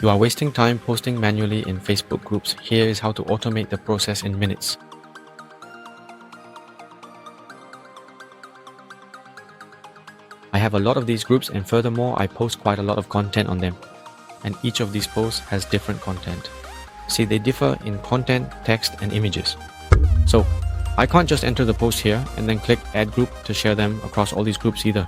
You are wasting time posting manually in Facebook groups. Here is how to automate the process in minutes. I have a lot of these groups, and furthermore, I post quite a lot of content on them. And each of these posts has different content. See, they differ in content, text, and images. So I can't just enter the post here and then click add group to share them across all these groups either,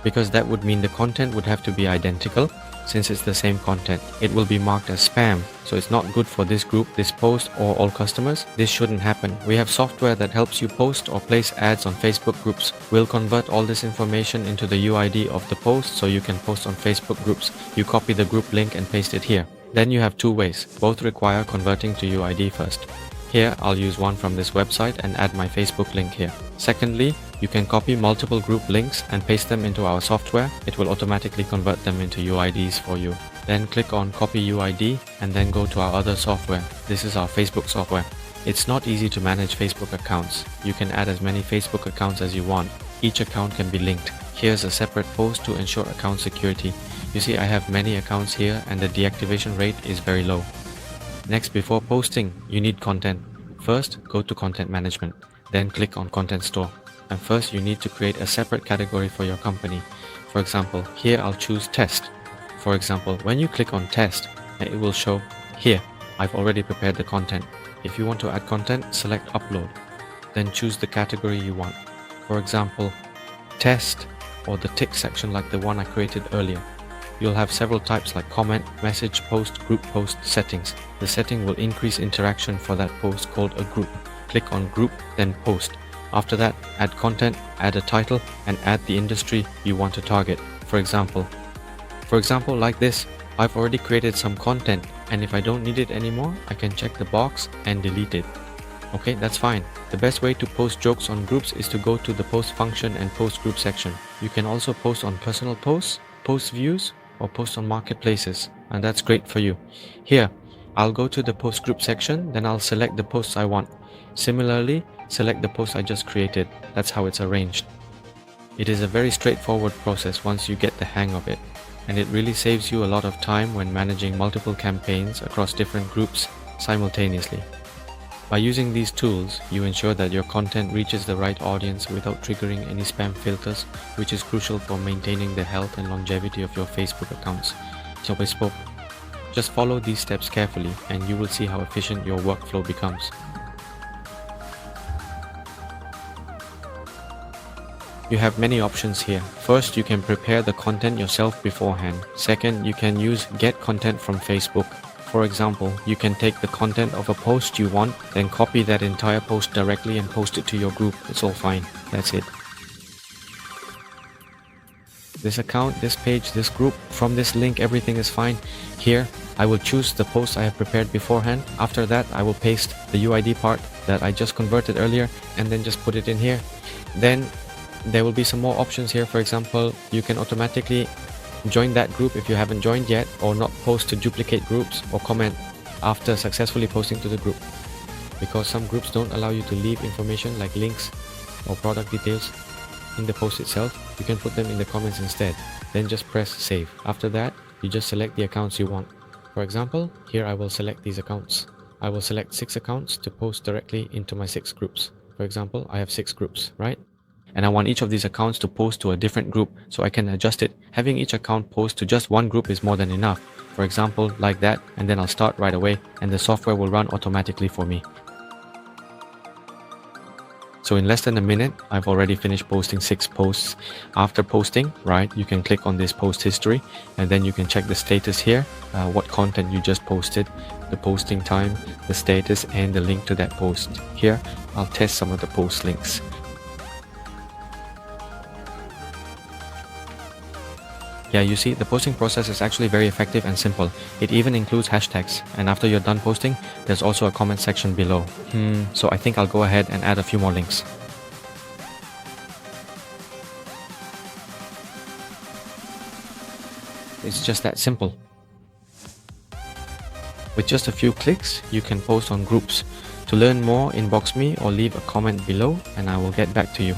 because that would mean the content would have to be identical. Since it's the same content, it will be marked as spam, so it's not good for this group, this post, or all customers. This shouldn't happen. We have software that helps you post or place ads on Facebook groups. We'll convert all this information into the UID of the post so you can post on Facebook groups. You copy the group link and paste it here. Then you have two ways. Both require converting to UID first. Here, I'll use one from this website and add my Facebook link here. Secondly, you can copy multiple group links and paste them into our software. It will automatically convert them into UIDs for you. Then click on copy UID and then go to our other software. This is our Facebook software. It's not easy to manage Facebook accounts. You can add as many Facebook accounts as you want. Each account can be linked. Here's a separate post to ensure account security. You see, I have many accounts here and the deactivation rate is very low. Next, before posting, you need content. First, go to Content Management, then click on Content Store. And first, you need to create a separate category for your company. For example, here I'll choose Test. For example, when you click on Test, it will show here, I've already prepared the content. If you want to add content, select Upload. Then choose the category you want. For example, Test or the tick section like the one I created earlier. You'll have several types like comment, message, post, group post, settings. The setting will increase interaction for that post called a group. Click on group, then post. After that, add content, add a title, and add the industry you want to target. For example, like this, I've already created some content, and if I don't need it anymore, I can check the box and delete it. Okay, that's fine. The best way to post jokes on groups is to go to the post function and post group section. You can also post on personal posts, post views, or post on marketplaces, and that's great for you. Here, I'll go to the post group section, then I'll select the posts I want. Similarly, select the post I just created. That's how it's arranged. It is a very straightforward process once you get the hang of it, and it really saves you a lot of time when managing multiple campaigns across different groups simultaneously. By using these tools, you ensure that your content reaches the right audience without triggering any spam filters, which is crucial for maintaining the health and longevity of your Facebook accounts. So we spoke. Just follow these steps carefully and you will see how efficient your workflow becomes. You have many options here. First, you can prepare the content yourself beforehand. Second, you can use Get Content from Facebook. For example, you can take the content of a post you want, then copy that entire post directly and post it to your group. It's all fine. That's it. This account, this page, this group, from this link, everything is fine. Here, I will choose the post I have prepared beforehand. After that, I will paste the UID part that I just converted earlier and then just put it in here. Then there will be some more options here. For example, you can automatically join that group if you haven't joined yet, or not post to duplicate groups, or comment after successfully posting to the group. Because some groups don't allow you to leave information like links or product details in the post itself, you can put them in the comments instead. Then just press save. After that, you just select the accounts you want. For example, here I will select these accounts. I will select 6 accounts to post directly into my 6 groups. For example, I have 6 groups, right? And I want each of these accounts to post to a different group, so I can adjust it. Having each account post to just one group is more than enough. For example, like that, and then I'll start right away and the software will run automatically for me. So in less than a minute, I've already finished posting 6 posts. After posting, right, you can click on this post history and then you can check the status here, what content you just posted, the posting time, the status, and the link to that post. Here, I'll test some of the post links. Yeah, you see, the posting process is actually very effective and simple. It even includes hashtags, and after you're done posting, there's also a comment section below. So I think I'll go ahead and add a few more links. It's just that simple. With just a few clicks, you can post on groups. To learn more, inbox me or leave a comment below and I will get back to you.